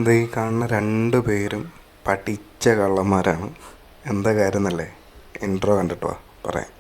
ഇത് ഈ കാണുന്ന രണ്ട് പേരും പഠിച്ച കള്ളന്മാരാണ്. എന്താ കാര്യം എന്നല്ലേ, ഇൻട്രോ കണ്ടിട്ട് വാ പറയാം.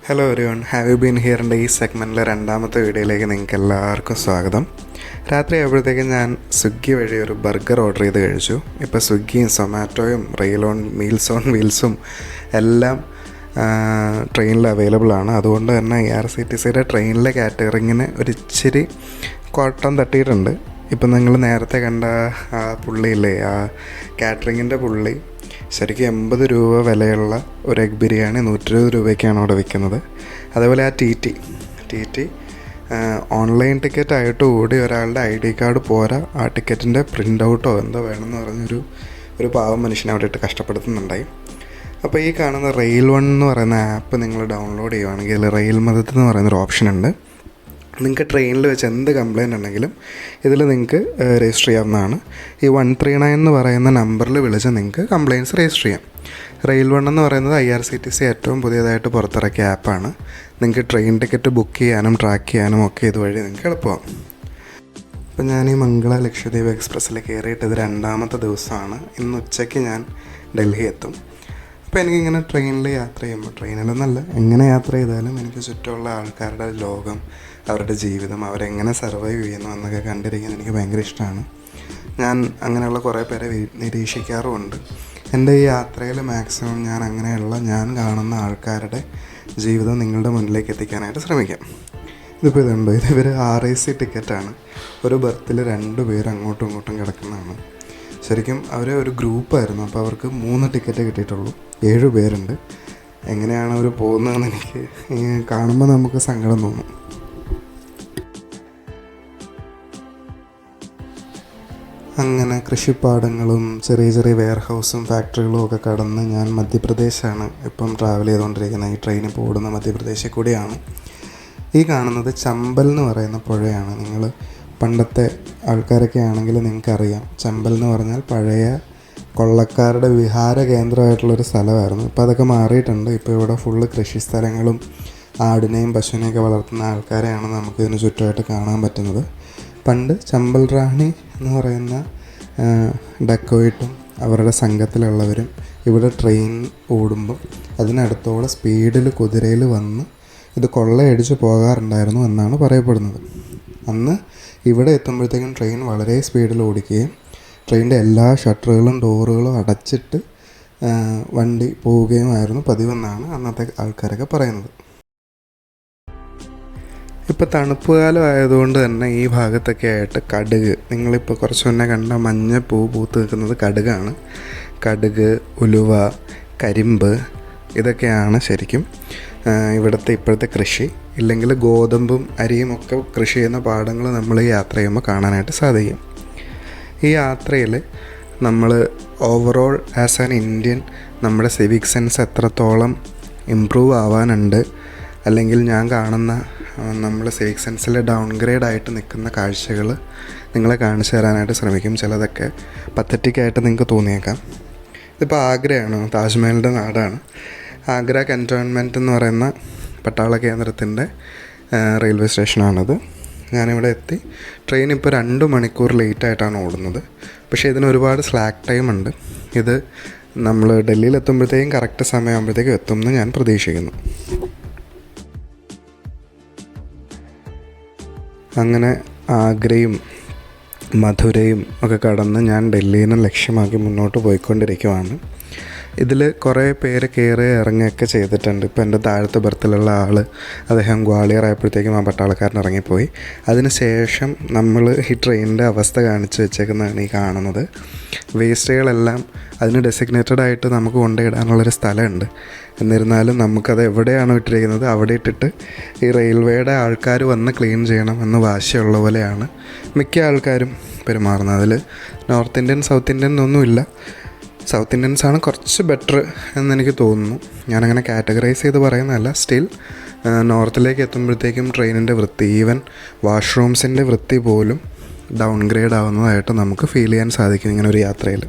Hello everyone, have you been ഹിയറിൻ്റെ ഈ സെഗ്മെൻറ്റിലെ രണ്ടാമത്തെ വീഡിയോയിലേക്ക് നിങ്ങൾക്ക് എല്ലാവർക്കും സ്വാഗതം. രാത്രി ആയപ്പോഴത്തേക്കും ഞാൻ സ്വിഗ്ഗി വഴി ഒരു ബർഗർ ഓർഡർ ചെയ്ത് കഴിച്ചു. ഇപ്പോൾ സ്വിഗ്ഗിയും സൊമാറ്റോയും മീൽസ് ഓൺ വീൽസും എല്ലാം ട്രെയിനിൽ അവൈലബിൾ ആണ്. അതുകൊണ്ട് തന്നെ IRCTCയുടെ ട്രെയിനിലെ കാറ്ററിങ്ങിന് ഒരു ഇച്ചിരി കോട്ടം തട്ടിയിട്ടുണ്ട്. ഇപ്പം നിങ്ങൾ നേരത്തെ കണ്ട ആ പുള്ളിയില്ലേ, ആ കാറ്ററിങ്ങിൻ്റെ പുള്ളി ശരിക്കും 80 രൂപ വിലയുള്ള ഒരു എഗ് ബിരിയാണി 120 രൂപയ്ക്കാണ് അവിടെ വിൽക്കുന്നത്. അതേപോലെ ആ ടി ഓൺലൈൻ ടിക്കറ്റ് ആയിട്ട് കൂടി ഒരാളുടെ ID കാർഡ് പോരാ, ആ ടിക്കറ്റിൻ്റെ പ്രിൻ്റ് ഔട്ടോ എന്തോ വേണമെന്ന് പറഞ്ഞൊരു പാവം മനുഷ്യനെ അവിടെ ഇട്ട് കഷ്ടപ്പെടുത്തുന്നുണ്ടായി. അപ്പോൾ ഈ കാണുന്ന റെയിൽ വൺ എന്ന് പറയുന്ന ആപ്പ് നിങ്ങൾ ഡൗൺലോഡ് ചെയ്യുകയാണെങ്കിൽ റെയിൽ മദത്ത് എന്ന് പറയുന്നൊരു ഓപ്ഷൻ ഉണ്ട്. നിങ്ങൾക്ക് ട്രെയിനിൽ വെച്ച് എന്ത് കംപ്ലയിൻ്റ് ഉണ്ടെങ്കിലും ഇതിൽ നിങ്ങൾക്ക് രജിസ്റ്റർ ചെയ്യാവുന്നതാണ്. ഈ 139 എന്ന് പറയുന്ന നമ്പറിൽ വിളിച്ച് നിങ്ങൾക്ക് കംപ്ലയിൻറ്റ്സ് രജിസ്റ്റർ ചെയ്യാം. റെയിൽ വൺ എന്ന് പറയുന്നത് IRCTC ഏറ്റവും പുതിയതായിട്ട് പുറത്തിറക്കിയ ആപ്പാണ്. നിങ്ങൾക്ക് ട്രെയിൻ ടിക്കറ്റ് ബുക്ക് ചെയ്യാനും ട്രാക്ക് ചെയ്യാനും ഒക്കെ ഇതുവഴി നിങ്ങൾക്ക് എളുപ്പമാകും. അപ്പോൾ ഞാൻ ഈ മംഗള ലക്ഷദ്വീപ് എക്സ്പ്രസ്സിൽ കയറിയിട്ട് ഇത് 2ാമത്തെ ദിവസമാണ്. ഇന്ന് ഉച്ചയ്ക്ക് ഞാൻ ഡൽഹി എത്തും. അപ്പോൾ എനിക്കിങ്ങനെ ട്രെയിനിൽ യാത്ര ചെയ്യുമ്പോൾ, ട്രെയിനിലെന്നല്ല എങ്ങനെ യാത്ര ചെയ്താലും എനിക്ക് ചുറ്റുമുള്ള ആൾക്കാരുടെ ലോകം, അവരുടെ ജീവിതം, അവരെങ്ങനെ സർവൈവ് ചെയ്യുന്നു എന്നൊക്കെ കണ്ടിരിക്കാൻ എനിക്ക് ഭയങ്കര ഇഷ്ടമാണ്. ഞാൻ അങ്ങനെയുള്ള കുറേ പേരെ നിരീക്ഷിക്കാറുമുണ്ട്. എൻ്റെ ഈ യാത്രയിൽ മാക്സിമം ഞാൻ കാണുന്ന ആൾക്കാരുടെ ജീവിതം നിങ്ങളുടെ മുന്നിലേക്ക് എത്തിക്കാനായിട്ട് ശ്രമിക്കാം. ഇതിപ്പോൾ ഇതുണ്ട്, ഇവർ RAC ടിക്കറ്റാണ്. ഒരു ബർത്തിൽ 2 പേര് അങ്ങോട്ടും ഇങ്ങോട്ടും കിടക്കുന്നതാണ്. ശരിക്കും അവർ ഒരു ഗ്രൂപ്പായിരുന്നു. അപ്പോൾ അവർക്ക് 3 ടിക്കറ്റ് കിട്ടിയിട്ടുള്ളൂ. 7 പേരുണ്ട്. എങ്ങനെയാണ് അവർ പോകുന്നതെന്ന് എനിക്ക് കാണുമ്പോൾ നമുക്ക് സങ്കടം തോന്നും. അങ്ങനെ കൃഷിപ്പാടങ്ങളും ചെറിയ ചെറിയ വെയർഹൗസും ഫാക്ടറികളും ഒക്കെ കടന്ന് ഞാൻ മധ്യപ്രദേശാണ് ഇപ്പം ട്രാവൽ ചെയ്തുകൊണ്ടിരിക്കുന്നത്. ഈ ട്രെയിൻ ഇപ്പോൾ ഓടുന്ന മധ്യപ്രദേശിൽ കൂടിയാണ്. ഈ കാണുന്നത് ചമ്പൽ എന്ന് പറയുന്ന പുഴയാണ്. നിങ്ങൾ പണ്ടത്തെ ആൾക്കാരൊക്കെ ആണെങ്കിൽ നിങ്ങൾക്കറിയാം, ചമ്പൽ എന്ന് പറഞ്ഞാൽ പഴയ കൊള്ളക്കാരുടെ വിഹാര കേന്ദ്രമായിട്ടുള്ളൊരു സ്ഥലമായിരുന്നു. ഇപ്പോൾ അതൊക്കെ മാറിയിട്ടുണ്ട്. ഇപ്പോൾ ഇവിടെ ഫുള്ള് കൃഷി സ്ഥലങ്ങളും ആടിനെയും പശുവിനെയൊക്കെ വളർത്തുന്ന ആൾക്കാരെയാണ് നമുക്കിതിന് ചുറ്റുമായിട്ട് കാണാൻ പറ്റുന്നത്. പണ്ട് ചമ്പൽ റാണി എന്ന് പറയുന്ന ഡക്കോയിട്ടും അവരുടെ സംഘത്തിലുള്ളവരും ഇവിടെ ട്രെയിൻ ഓടുമ്പോൾ അതിനടുത്തോടെ സ്പീഡിൽ കുതിരയിൽ വന്ന് ഇത് കൊള്ളയടിച്ച് പോകാറുണ്ടായിരുന്നു എന്നാണ് പറയപ്പെടുന്നത്. അന്ന് ഇവിടെ എത്തുമ്പോഴത്തേക്കും ട്രെയിൻ വളരെ സ്പീഡിൽ ഓടിക്കുകയും ട്രെയിനിൻ്റെ എല്ലാ ഷട്ടറുകളും ഡോറുകളും അടച്ചിട്ട് വണ്ടി പോവുകയുമായിരുന്നു പതിവെന്നാണ് അന്നത്തെ ആൾക്കാരൊക്കെ പറയുന്നത്. ഇപ്പോൾ തണുപ്പ് കാലം ആയതുകൊണ്ട് തന്നെ ഈ ഭാഗത്തൊക്കെ ആയിട്ട് കടുക്, നിങ്ങളിപ്പോൾ കുറച്ച് മുന്നേ കണ്ട മഞ്ഞ പൂത്ത് നിൽക്കുന്നത് കടുകാണ്. കടുക്, ഉലുവ, കരിമ്പ് ഇതൊക്കെയാണ് ശരിക്കും ഇവിടുത്തെ ഇപ്പോഴത്തെ കൃഷി. ഇല്ലെങ്കിൽ ഗോതമ്പും അരിയും ഒക്കെ കൃഷി ചെയ്യുന്ന പാടങ്ങൾ നമ്മൾ ഈ യാത്ര ചെയ്യുമ്പോൾ കാണാനായിട്ട് സാധിക്കും. ഈ യാത്രയിൽ നമ്മൾ ഓവറോൾ ആസ് ആൻ ഇന്ത്യൻ നമ്മുടെ സിവിക് സെൻസ് എത്രത്തോളം ഇമ്പ്രൂവ് ആവാനുണ്ട്, അല്ലെങ്കിൽ ഞാൻ കാണുന്ന നമ്മൾ സിവിക് സെൻസിൽ ഡൗൺഗ്രേഡ് ആയിട്ട് നിൽക്കുന്ന കാഴ്ചകൾ നിങ്ങളെ കാണിച്ചു തരാനായിട്ട് ശ്രമിക്കും. ചിലതൊക്കെ പത്തറ്റിക്കായിട്ട് നിങ്ങൾക്ക് തോന്നിയേക്കാം. ഇതിപ്പോൾ ആഗ്രയാണ്, താജ്മഹലിൻ്റെ നാടാണ്. ആഗ്ര കൻറ്റോൺമെൻറ്റ് എന്ന് പറയുന്ന പട്ടാള കേന്ദ്രത്തിൻ്റെ റെയിൽവേ സ്റ്റേഷനാണിത്. ഞാനിവിടെ എത്തി. ട്രെയിൻ ഇപ്പോൾ 2 മണിക്കൂർ ലേറ്റായിട്ടാണ് ഓടുന്നത്. പക്ഷേ ഇതിന് ഒരുപാട് സ്ലാക്ക് ടൈം ഉണ്ട്. ഇത് നമ്മൾ ഡൽഹിയിൽ എത്തുമ്പോഴത്തേക്കും കറക്റ്റ് സമയമാകുമ്പോഴത്തേക്കും എത്തുമെന്ന് ഞാൻ പ്രതീക്ഷിക്കുന്നു. അങ്ങനെ ആഗ്രയും മധുരയും ഒക്കെ കടന്ന് ഞാൻ ഡൽഹിനെ ലക്ഷ്യമാക്കി മുന്നോട്ട് പോയിക്കൊണ്ടിരിക്കുവാണ്. ഇതിൽ കുറേ പേര് കയറി ഇറങ്ങുകയൊക്കെ ചെയ്തിട്ടുണ്ട്. ഇപ്പോൾ എൻ്റെ താഴത്തെ ബർത്തിലുള്ള ആൾ, അദ്ദേഹം ഗ്വാളിയർ ആയപ്പോഴത്തേക്കും ആ പട്ടാളക്കാരൻ ഇറങ്ങിപ്പോയി. അതിന് ശേഷം നമ്മൾ ഈ ട്രെയിനിൻ്റെ അവസ്ഥ കാണിച്ച് വെച്ചേക്കുന്നതാണ് ഈ കാണുന്നത്. വേസ്റ്റുകളെല്ലാം അതിന് ഡെസിഗ്നേറ്റഡ് ആയിട്ട് നമുക്ക് കൊണ്ടിടാനുള്ളൊരു സ്ഥലമുണ്ട്. എന്നിരുന്നാലും നമുക്കത് എവിടെയാണോ ഇട്ടിരിക്കുന്നത് അവിടെ ഇട്ടിട്ട് ഈ റെയിൽവേയുടെ ആൾക്കാർ വന്ന് ക്ലീൻ ചെയ്യണം എന്ന് വാശിയുള്ള പോലെയാണ് മിക്ക ആൾക്കാരും പെരുമാറുന്നത്. അതിൽ നോർത്ത് ഇന്ത്യൻ, സൗത്ത് ഇന്ത്യൻ എന്നൊന്നുമില്ല. സൗത്ത് ഇന്ത്യൻസാണ് കുറച്ച് ബെറ്റർ എന്നെനിക്ക് തോന്നുന്നു. ഞാനങ്ങനെ കാറ്റഗറൈസ് ചെയ്ത് പറയുന്നതല്ല. സ്റ്റിൽ നോർത്തിലേക്ക് എത്തുമ്പോഴത്തേക്കും ട്രെയിനിൻ്റെ വൃത്തി, ഈവൻ വാഷ്റൂംസിൻ്റെ വൃത്തി പോലും ഡൗൺഗ്രേഡ് ആവുന്നതായിട്ട് നമുക്ക് ഫീൽ ചെയ്യാൻ സാധിക്കും ഇങ്ങനെ ഒരു യാത്രയിൽ.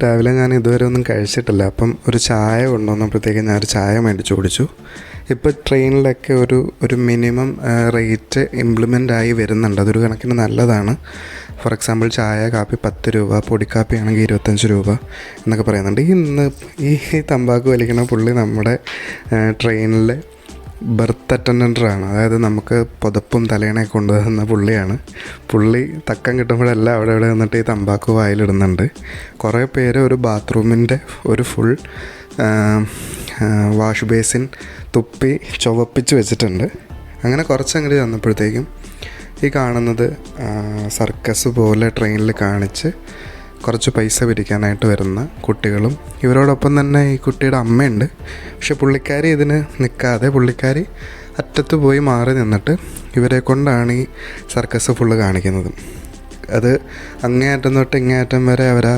രാവിലെ ഞാൻ ഇതുവരെ ഒന്നും കഴിച്ചിട്ടില്ല. അപ്പം ഒരു ചായ കൊണ്ടുവന്നപ്പോഴത്തേക്കും ഞാനൊരു ചായ മേടിച്ച് കുടിച്ചു. ഇപ്പോൾ ട്രെയിനിലൊക്കെ ഒരു മിനിമം റേറ്റ് ഇംപ്ലിമെൻ്റ് ആയി വരുന്നുണ്ട്. അതൊരു കണക്കിന് നല്ലതാണ്. ഫോർ എക്സാമ്പിൾ ചായ, കാപ്പി 10 രൂപ, പൊടിക്കാപ്പി ആണെങ്കിൽ 25 രൂപ എന്നൊക്കെ പറയുന്നുണ്ട്. ഈ തമ്പാക്ക് വലിക്കുന്ന പുള്ളി നമ്മുടെ ട്രെയിനിലെ ബർത്ത് അറ്റൻഡൻ്റാണ്. അതായത് നമുക്ക് പുതപ്പും തലേണയൊക്കെ കൊണ്ടുവന്ന പുള്ളിയാണ്. പുള്ളി തക്കം കിട്ടുമ്പോഴെല്ലാം അവിടെ നിന്നിട്ട് ഈ തമ്പാക്ക് വായിലിടുന്നുണ്ട്. കുറേ പേര് ഒരു ബാത്റൂമിൻ്റെ ഒരു ഫുൾ വാഷ് ബേസിൻ തുപ്പി ചുവപ്പിച്ച് വെച്ചിട്ടുണ്ട്. അങ്ങനെ കുറച്ചങ്ങോട്ട് ചെന്നപ്പോഴത്തേക്കും ഈ കാണുന്നത് സർക്കസ് പോലെ ട്രെയിനിൽ കാണിച്ച് കുറച്ച് പൈസ പിരിക്കാനായിട്ട് വരുന്ന കുട്ടികളും ഇവരോടൊപ്പം തന്നെ ഈ കുട്ടിയുടെ അമ്മയുണ്ട്. പക്ഷെ പുള്ളിക്കാരി ഇതിന് നിൽക്കാതെ പുള്ളിക്കാരി അറ്റത്ത് പോയി മാറി നിന്നിട്ട് ഇവരെ കൊണ്ടാണ് ഈ സർക്കസ് ഫുള്ള് കാണിക്കുന്നത്. അത് അങ്ങേയറ്റം തൊട്ട് ഇങ്ങേയറ്റം വരെ അവരാ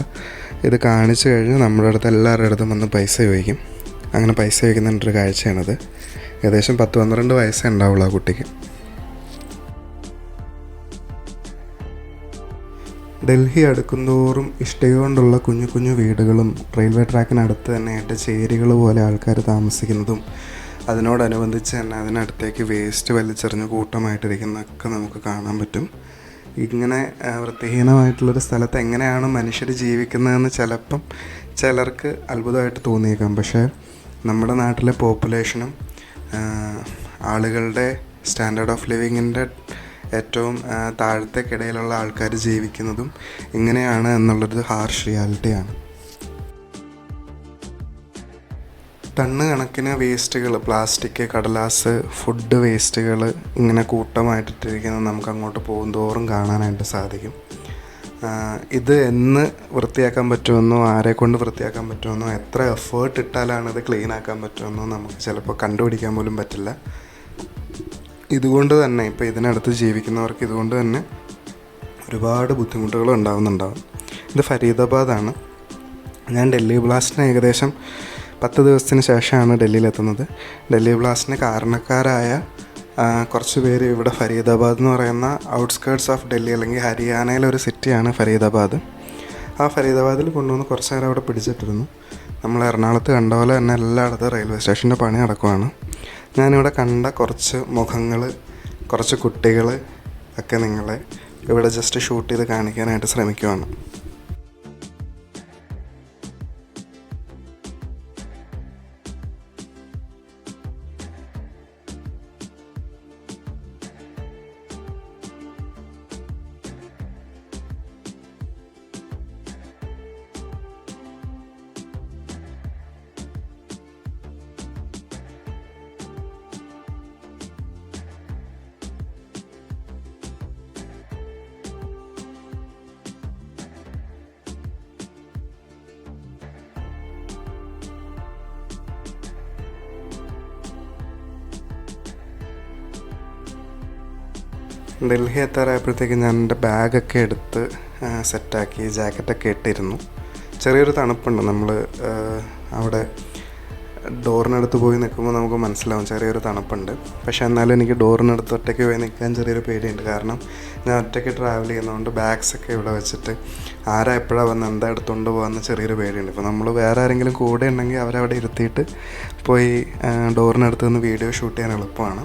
ഇത് കാണിച്ചു കഴിഞ്ഞ് നമ്മുടെ അടുത്ത് എല്ലാവരുടെ അടുത്തും വന്ന് പൈസ ചോദിക്കും. അങ്ങനെ പൈസ ചോദിക്കുന്നതിൻ്റെ കാഴ്ചയാണത്. ഏകദേശം 10-12 വയസ്സേ ഉണ്ടാവുള്ളൂ ആ കുട്ടിക്ക്. ഡൽഹി അടുക്കുന്തോറും ഇഷ്ടിക കൊണ്ടുള്ള കുഞ്ഞു കുഞ്ഞു വീടുകളും റെയിൽവേ ട്രാക്കിനടുത്ത് തന്നെയായിട്ട് ചേരികൾ പോലെ ആൾക്കാർ താമസിക്കുന്നതും അതിനോടനുബന്ധിച്ച് തന്നെ അതിനടുത്തേക്ക് വേസ്റ്റ് വലിച്ചെറിഞ്ഞ് കൂട്ടമായിട്ടിരിക്കുന്നതൊക്കെ നമുക്ക് കാണാൻ പറ്റും. ഇങ്ങനെ വൃത്തിഹീനമായിട്ടുള്ളൊരു സ്ഥലത്ത് എങ്ങനെയാണ് മനുഷ്യർ ജീവിക്കുന്നതെന്ന് ചിലപ്പം ചിലർക്ക് അത്ഭുതമായിട്ട് തോന്നിയേക്കാം. പക്ഷേ നമ്മുടെ നാട്ടിലെ പോപ്പുലേഷനും ആളുകളുടെ സ്റ്റാൻഡേർഡ് ഓഫ് ലിവിങ്ങിൻ്റെ ഏറ്റവും താഴത്തേക്കിടയിലുള്ള ആൾക്കാർ ജീവിക്കുന്നതും ഇങ്ങനെയാണ് എന്നുള്ളൊരു ഹാർഷ് റിയാലിറ്റിയാണ്. ടണ്ണ് കണക്കിന് വേസ്റ്റുകൾ, പ്ലാസ്റ്റിക്, കടലാസ്, ഫുഡ് വേസ്റ്റുകൾ ഇങ്ങനെ കൂട്ടമായിട്ടിട്ടിരിക്കുന്നത് നമുക്ക് അങ്ങോട്ട് പോകുന്തോറും കാണാനായിട്ട് സാധിക്കും. ഇത് എന്ന് വൃത്തിയാക്കാൻ പറ്റുമെന്നോ ആരെക്കൊണ്ട് വൃത്തിയാക്കാൻ പറ്റുമെന്നോ എത്ര എഫേർട്ട് ഇട്ടാലാണ് ഇത് ക്ലീൻ ആക്കാൻ പറ്റുമെന്നോ നമുക്ക് ചിലപ്പോൾ കണ്ടുപിടിക്കാൻ പോലും പറ്റില്ല. ഇതുകൊണ്ട് തന്നെ ഇപ്പോൾ ഇതിനടുത്ത് ജീവിക്കുന്നവർക്ക് ഇതുകൊണ്ട് തന്നെ ഒരുപാട് ബുദ്ധിമുട്ടുകൾ ഉണ്ടാകുന്നുണ്ടാകും. ഇത് ഫരീദാബാദാണ്. ഞാൻ ഡൽഹി ബ്ലാസ്റ്റിന് ഏകദേശം 10 ദിവസത്തിന് ശേഷമാണ് ഡൽഹിയിലെത്തുന്നത്. ഡൽഹി ബ്ലാസ്റ്റിന് കാരണക്കാരായ കുറച്ച് പേര് ഇവിടെ ഫരീദാബാദ് എന്ന് പറയുന്ന ഔട്ട്സ്കേർട്സ് ഓഫ് ഡൽഹി അല്ലെങ്കിൽ ഹരിയാനയിലെ ഒരു സിറ്റിയാണ് ഫരീദാബാദ്. ആ ഫരീദാബാദിൽ കൊണ്ടുവന്ന് കുറച്ച് നേരം അവിടെ പിടിച്ചിട്ടിരുന്നു. നമ്മൾ എറണാകുളത്ത് കണ്ട പോലെ തന്നെ എല്ലായിടത്തും റെയിൽവേ സ്റ്റേഷൻ്റെ പണി നടക്കുവാണ്. ഞാനിവിടെ കണ്ട കുറച്ച് മുഖങ്ങൾ, കുറച്ച് കുട്ടികൾ ഒക്കെ നിങ്ങളെ ഇവിടെ ജസ്റ്റ് ഷൂട്ട് ചെയ്ത് കാണിക്കാനായിട്ട് ശ്രമിക്കുവാണ്. ഡൽഹി എത്താറായപ്പോഴത്തേക്ക് ഞാൻ എൻ്റെ ബാഗൊക്കെ എടുത്ത് സെറ്റാക്കി ജാക്കറ്റൊക്കെ ഇട്ടിരുന്നു. ചെറിയൊരു തണുപ്പുണ്ട്. നമ്മൾ അവിടെ ഡോറിനടുത്ത് പോയി നിൽക്കുമ്പോൾ നമുക്ക് മനസ്സിലാവും ചെറിയൊരു തണുപ്പുണ്ട്. പക്ഷേ എന്നാലും എനിക്ക് ഡോറിനടുത്ത് ഒറ്റയ്ക്ക് പോയി നിൽക്കാൻ ചെറിയൊരു പേടിയുണ്ട്. കാരണം ഞാൻ ഒറ്റയ്ക്ക് ട്രാവൽ ചെയ്യുന്നതുകൊണ്ട് ബാഗ്സൊക്കെ ഇവിടെ വെച്ചിട്ട് ആരാ എപ്പോഴാണ് വന്ന് എന്താ എടുത്തുകൊണ്ട് പോകാമെന്ന് ചെറിയൊരു പേടിയുണ്ട്. ഇപ്പോൾ നമ്മൾ വേറെ ആരെങ്കിലും കൂടെ ഉണ്ടെങ്കിൽ അവരവിടെ ഇരുത്തിയിട്ട് പോയി ഡോറിനടുത്ത് നിന്ന് വീഡിയോ ഷൂട്ട് ചെയ്യാൻ എളുപ്പമാണ്.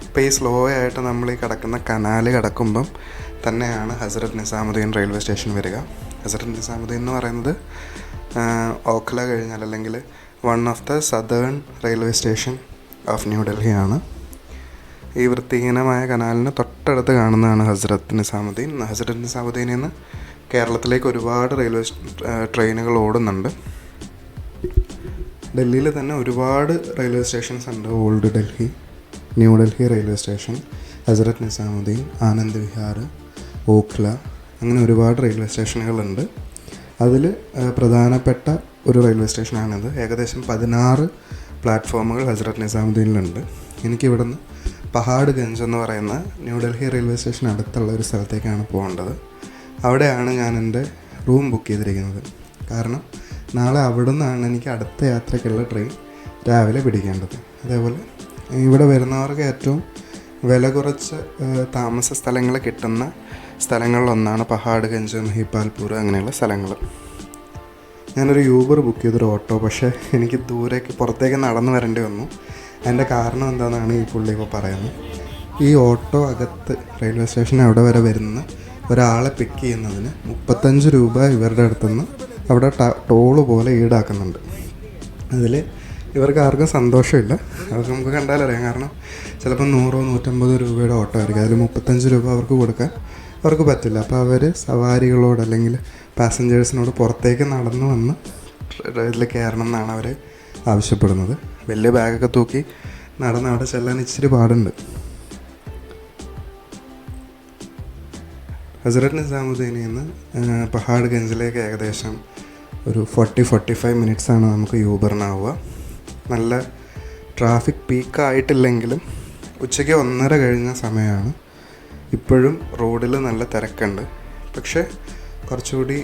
ഇപ്പോൾ ഈ സ്ലോ ആയിട്ട് നമ്മൾ ഈ കിടക്കുന്ന കനാല് കിടക്കുമ്പം തന്നെയാണ് ഹസ്രത്ത് നിസാമുദ്ദീൻ റെയിൽവേ സ്റ്റേഷൻ വരിക. ഹസ്രത്ത് നിസാമുദ്ദീൻ എന്ന് പറയുന്നത് ഓഖ്ല കഴിഞ്ഞാൽ അല്ലെങ്കിൽ one of the southern railway station of ന്യൂഡൽഹിയാണ്. ഈ വൃത്തിഹീനമായ കനാലിന് തൊട്ടടുത്ത് കാണുന്നതാണ് ഹസ്രത്ത് നിസാമുദ്ദീൻ. ഹസ്രത്ത് നിസാമുദ്ദീനിൽ നിന്ന് കേരളത്തിലേക്ക് ഒരുപാട് ട്രെയിനുകൾ ഓടുന്നുണ്ട്. ഡൽഹിയിൽ തന്നെ ഒരുപാട് റെയിൽവേ സ്റ്റേഷൻസ് ഉണ്ട്. Old Delhi, new Delhi railway station, Hazrat Nizamuddin, Anand Vihar, Okhla, അങ്ങനെ ഒരുപാട് റെയിൽവേ സ്റ്റേഷനുകളുണ്ട്. അതിൽ പ്രധാനപ്പെട്ട ഒരു റെയിൽവേ സ്റ്റേഷനാണിത്. ഏകദേശം 16 പ്ലാറ്റ്ഫോമുകൾ ഹസ്രത്ത് നിസാമുദ്ദീനിലുണ്ട്. എനിക്കിവിടെ നിന്ന് പഹാഡ്ഗഞ്ച് എന്ന് പറയുന്ന ന്യൂഡൽഹി റെയിൽവേ സ്റ്റേഷൻ അടുത്തുള്ള ഒരു സ്ഥലത്തേക്കാണ് പോകേണ്ടത്. അവിടെയാണ് ഞാൻ എൻ്റെ റൂം ബുക്ക് ചെയ്തിരിക്കുന്നത്. കാരണം നാളെ അവിടെ നിന്നാണ് എനിക്ക് അടുത്ത യാത്രയ്ക്കുള്ള ട്രെയിൻ രാവിലെ പിടിക്കേണ്ടത്. അതേപോലെ ഇവിടെ വരുന്നവർക്ക് ഏറ്റവും വില കുറച്ച് താമസ സ്ഥലങ്ങൾ കിട്ടുന്ന സ്ഥലങ്ങളിലൊന്നാണ് പഹാഡ്ഗഞ്ച്, മഹിപാൽപൂർ, അങ്ങനെയുള്ള സ്ഥലങ്ങൾ. ഞാനൊരു യൂബർ ബുക്ക് ചെയ്തൊരു ഓട്ടോ, പക്ഷേ എനിക്ക് പുറത്തേക്ക് നടന്നു വരേണ്ടി വന്നു. അതിൻ്റെ കാരണം എന്താണെന്നാണ് ഈ പുള്ളി ഇപ്പോൾ പറയുന്നത്. ഈ ഓട്ടോ അകത്ത് റെയിൽവേ സ്റ്റേഷൻ അവിടെ വരെ വരുന്ന ഒരാളെ പിക്ക് ചെയ്യുന്നതിന് 35 രൂപ ഇവരുടെ അടുത്തുനിന്ന് അവിടെ ടോള് പോലെ ഈടാക്കുന്നുണ്ട്. അതിൽ ഇവർക്ക് ആർക്കും സന്തോഷമില്ല. അതൊക്കെ നമുക്ക് കണ്ടാലറിയാം. കാരണം ചിലപ്പോൾ 100-150 രൂപയുടെ ഓട്ടോ ആയിരിക്കും. അതിൽ 35 രൂപ അവർക്ക് കൊടുക്കാൻ അവർക്ക് പറ്റില്ല. അപ്പോൾ അവർ സവാരികളോട് അല്ലെങ്കിൽ പാസഞ്ചേഴ്സിനോട് പുറത്തേക്ക് നടന്നു വന്ന് ഇതിൽ കയറണം എന്നാണ് അവർ ആവശ്യപ്പെടുന്നത്. വലിയ ബാഗൊക്കെ തൂക്കി നടന്ന് അവിടെ ചെല്ലാൻ ഇച്ചിരി പാടുണ്ട്. ഹസ്രത്ത് നിസാമുദ്ദീനിൽ നിന്ന് പഹാഡ്ഗഞ്ചിലേക്ക് ഏകദേശം ഒരു 40-45 മിനിറ്റ്സാണ് നമുക്ക് യൂബറിനാവുക. നല്ല ട്രാഫിക് പീക്കായിട്ടില്ലെങ്കിലും ഉച്ചയ്ക്ക് 1:30 കഴിഞ്ഞ സമയമാണ്. ഇപ്പോഴും റോഡിൽ നല്ല തിരക്കുണ്ട്. പക്ഷേ കുറച്ചുകൂടി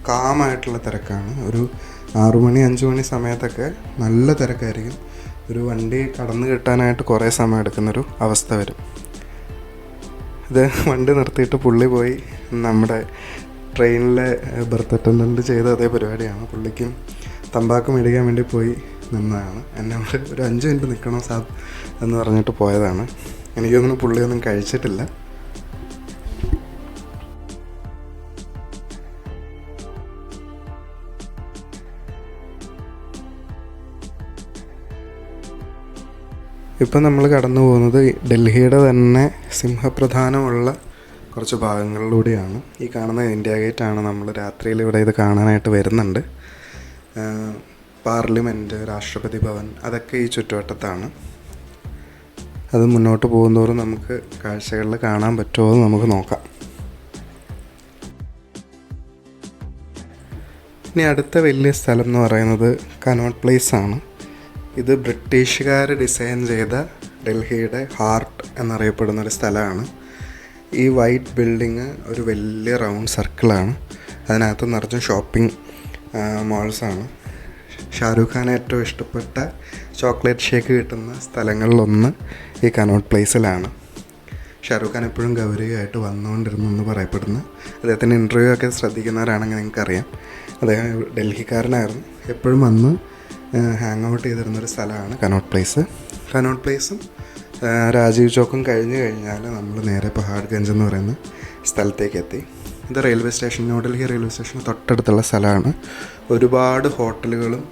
കാമായിട്ടുള്ള തിരക്കാണ്. ഒരു 6 മണി 5 മണി സമയത്തൊക്കെ നല്ല തിരക്കായിരിക്കും. ഒരു വണ്ടി കടന്നു കിട്ടാനായിട്ട് കുറേ സമയം എടുക്കുന്നൊരു അവസ്ഥ വരും. ഇത് വണ്ടി നിർത്തിയിട്ട് പുള്ളി പോയി നമ്മുടെ ട്രെയിനിലെ ബർത്ത് അറ്റൻഡൻറ്റ് ചെയ്ത അതേ പരിപാടിയാണ്. പുള്ളിക്കും തമ്പാക്ക് മേടിക്കാൻ വേണ്ടി പോയി നിന്നതാണ്. എന്നോട് ഒരു 5 മിനിറ്റ് നിൽക്കണോ സാബ് എന്ന് പറഞ്ഞിട്ട് പോയതാണ്. എനിക്കൊന്നും പുള്ളിയൊന്നും കഴിച്ചിട്ടില്ല. ഇപ്പം നമ്മൾ കടന്നു പോകുന്നത് ഡൽഹിയുടെ തന്നെ സിംഹപ്രധാനമുള്ള കുറച്ച് ഭാഗങ്ങളിലൂടെയാണ്. ഈ കാണുന്ന ഇന്ത്യ ഗേറ്റാണ്. നമ്മൾ രാത്രിയിൽ ഇവിടെ ഇത് കാണാനായിട്ട് വരുന്നുണ്ട്. പാർലമെൻറ്റ്, രാഷ്ട്രപതി ഭവൻ, അതൊക്കെ ഈ ചുറ്റുവട്ടത്താണ്. അത് മുന്നോട്ട് പോകുന്നതോറും നമുക്ക് കാഴ്ചകളിൽ കാണാൻ പറ്റുമോ എന്ന് നമുക്ക് നോക്കാം. ഇനി അടുത്ത വലിയ സ്ഥലം എന്ന് പറയുന്നത് കനോട്ട് പ്ലേസ് ആണ്. ഇത് ബ്രിട്ടീഷുകാർ ഡിസൈൻ ചെയ്ത ഡൽഹിയുടെ ഹാർട്ട് എന്നറിയപ്പെടുന്നൊരു സ്ഥലമാണ്. ഈ വൈറ്റ് ബിൽഡിങ് ഒരു വലിയ റൗണ്ട് സർക്കിളാണ്. അതിനകത്ത് നിറച്ച് ഷോപ്പിംഗ് മാൾസാണ്. ഷാരൂഖ് ഖാൻ ഏറ്റവും ഇഷ്ടപ്പെട്ട ചോക്ലേറ്റ് ഷേക്ക് കിട്ടുന്ന സ്ഥലങ്ങളിലൊന്ന് ഈ കനോട്ട് പ്ലേസിലാണ്. ഷാരൂഖ് ഖാൻ എപ്പോഴും ഗൗരവമായിട്ട് വന്നുകൊണ്ടിരുന്നെന്ന് പറയപ്പെടുന്നു. അദ്ദേഹത്തിൻ്റെ ഇൻ്റർവ്യൂ ഒക്കെ ശ്രദ്ധിക്കുന്നവരാണെങ്കിൽ നിങ്ങൾക്കറിയാം. അദ്ദേഹം ഡൽഹിക്കാരനായിരുന്നു. എപ്പോഴും വന്ന് ഹാങ് ഔട്ട് ചെയ്തിരുന്നൊരു സ്ഥലമാണ് കനോട്ട് പ്ലേസ്. കനോട്ട് പ്ലേസും രാജീവ് ചോക്കും കഴിഞ്ഞ് കഴിഞ്ഞാൽ നമ്മൾ നേരെ പഹാഡ്ഗഞ്ച് എന്ന് പറയുന്ന സ്ഥലത്തേക്ക് എത്തി. ഇത് റെയിൽവേ സ്റ്റേഷൻ, ന്യൂഡൽഹി റെയിൽവേ സ്റ്റേഷന് തൊട്ടടുത്തുള്ള സ്ഥലമാണ്. ഒരുപാട് ഹോട്ടലുകളും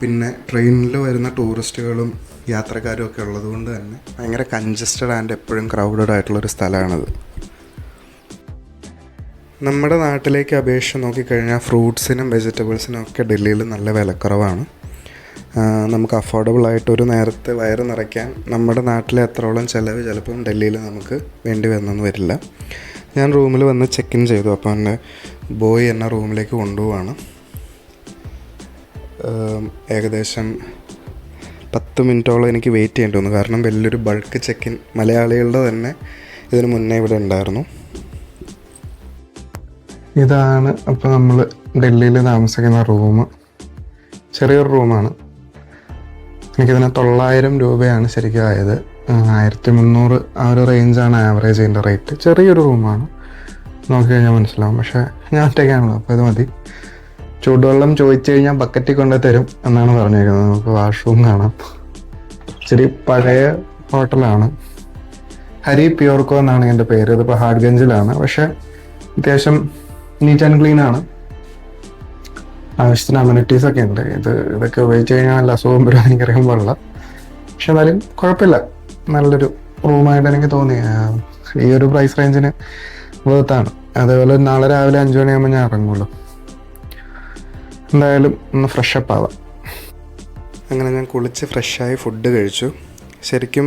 പിന്നെ ട്രെയിനിൽ വരുന്ന ടൂറിസ്റ്റുകളും യാത്രക്കാരും ഒക്കെ ഉള്ളതുകൊണ്ട് തന്നെ ഭയങ്കര കൺജസ്റ്റഡ് ആൻഡ് എപ്പോഴും ക്രൗഡഡ് ആയിട്ടുള്ളൊരു സ്ഥലമാണത്. നമ്മുടെ നാട്ടിലേക്ക് അപേക്ഷിച്ച് നോക്കിക്കഴിഞ്ഞാൽ ഫ്രൂട്ട്സിനും വെജിറ്റബിൾസിനും ഒക്കെ ഡൽഹിയിൽ നല്ല വിലക്കുറവാണ്. നമുക്ക് അഫോർഡബിളായിട്ട് ഒരു നേരത്തെ വയറ് നിറയ്ക്കാൻ നമ്മുടെ നാട്ടിലെ എത്രോളം ചിലവ് ചിലപ്പം ഡൽഹിയിൽ നമുക്ക് വേണ്ടി വന്നെന്ന് വരില്ല. ഞാൻ റൂമിൽ വന്ന് ചെക്ക് ഇൻ ചെയ്തു. അപ്പോൾ എൻ്റെ ബോയ് എന്നെ റൂമിലേക്ക് കൊണ്ടുപോവാണ്. ഏകദേശം 10 മിനിറ്റോളം എനിക്ക് വെയിറ്റ് ചെയ്യേണ്ടി വന്നു. കാരണം വലിയൊരു ബൾക്ക് ചെക്ക് ഇൻ മലയാളികളുടെ തന്നെ ഇതിന് മുന്നേ ഇവിടെ ഉണ്ടായിരുന്നു. ഇതാണ് അപ്പോൾ നമ്മൾ ഡൽഹിയിൽ താമസിക്കുന്ന റൂം. ചെറിയൊരു റൂമാണ്. എനിക്കിതിന് 900 രൂപയാണ് ശരിക്കും ആയത്. 1300 ആ ഒരു റേഞ്ചാണ് ആവറേജ് ഇതിൻ്റെ റേറ്റ്. ചെറിയൊരു റൂമാണ്, നോക്കിക്കഴിഞ്ഞാൽ മനസ്സിലാവും. പക്ഷേ ഞാൻ ഒറ്റയ്ക്കാണല്ലോ, അപ്പോൾ ഇത് മതി. ചൂടുവെള്ളം ചോദിച്ചു കഴിഞ്ഞാൽ ബക്കറ്റിൽ കൊണ്ടു തരും എന്നാണ് പറഞ്ഞിരിക്കുന്നത്. നമുക്ക് വാഷ്റൂം കാണാം. ഇച്ചിരി പഴയ ഹോട്ടലാണ്. ഹരി പ്യൂർക്കോ എന്നാണ് എൻ്റെ പേര്. ഇത് പഹാഡ്ഗഞ്ചിലാണ്. പക്ഷേ അത്യാവശ്യം നീറ്റ് ആൻഡ് ക്ലീൻ ആണ്. ആവശ്യത്തിന് അമ്യൂണിറ്റീസ് ഒക്കെ ഉണ്ട്. ഇതൊക്കെ ഉപയോഗിച്ച് കഴിഞ്ഞാൽ നല്ല അസുഖം വരും എനിക്കറിയാൻ പാടില്ല. പക്ഷെ എന്നാലും കുഴപ്പമില്ല. നല്ലൊരു റൂമായിട്ട് എനിക്ക് തോന്നി. ഈ ഒരു പ്രൈസ് റേഞ്ചിന് വേർത്താണ്. അതേപോലെ നാളെ രാവിലെ 5 മണിയാകുമ്പോൾ ഞാൻ ഇറങ്ങുള്ളൂ. എന്തായാലും ഒന്ന് ഫ്രഷപ്പ് ആവാം. അങ്ങനെ ഞാൻ കുളിച്ച് ഫ്രഷായി ഫുഡ് കഴിച്ചു. ശരിക്കും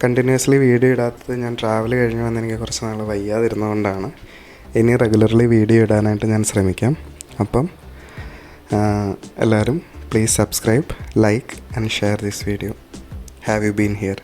കണ്ടിന്യൂസ്ലി വീഡിയോ ഇടാത്തത് ഞാൻ ട്രാവൽ കഴിഞ്ഞ് വന്ന് എനിക്ക് കുറച്ച് നാൾ വയ്യാതിരുന്നതുകൊണ്ടാണ്. ഇനി റെഗുലർലി വീഡിയോ ഇടാനായിട്ട് ഞാൻ ശ്രമിക്കാം. അപ്പം എല്ലാവരും please subscribe, like and share this video. Have you been here?